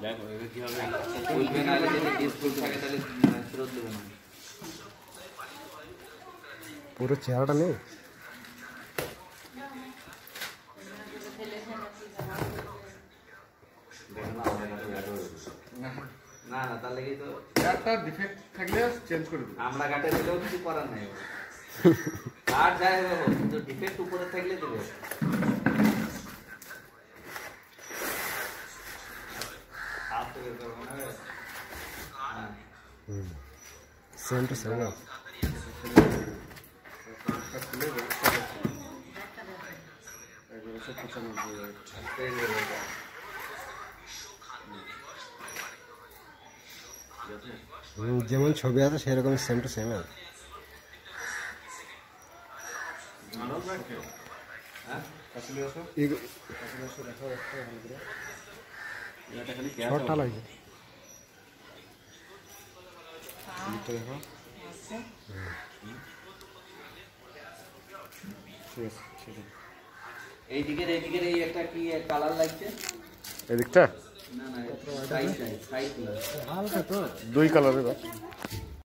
দেখো এবার কি হবে বলবে না যদি ডিসপ্লে থাকে তাহলে ফেরত দেবে না পুরো চেহারাটা নেই না না তার লাগি তো একটা ডিফেক্ট থাকলে চেঞ্জ করে দেব আমরা কাটে দিলেও কিছু করার নাই আর যাই হোক কিন্তু ডিফেক্ট উপরে থাকলে দেবে आप तो कर रहे हो ना সেম টু সেম যেমন ছবি আছে সেরকম সেম টু সেম শর্টটা লাগছে এইদিকের এই একটা কি কালার লাগছে এদিকটা না না সাইড সাইড হালকা তো 2 কালারের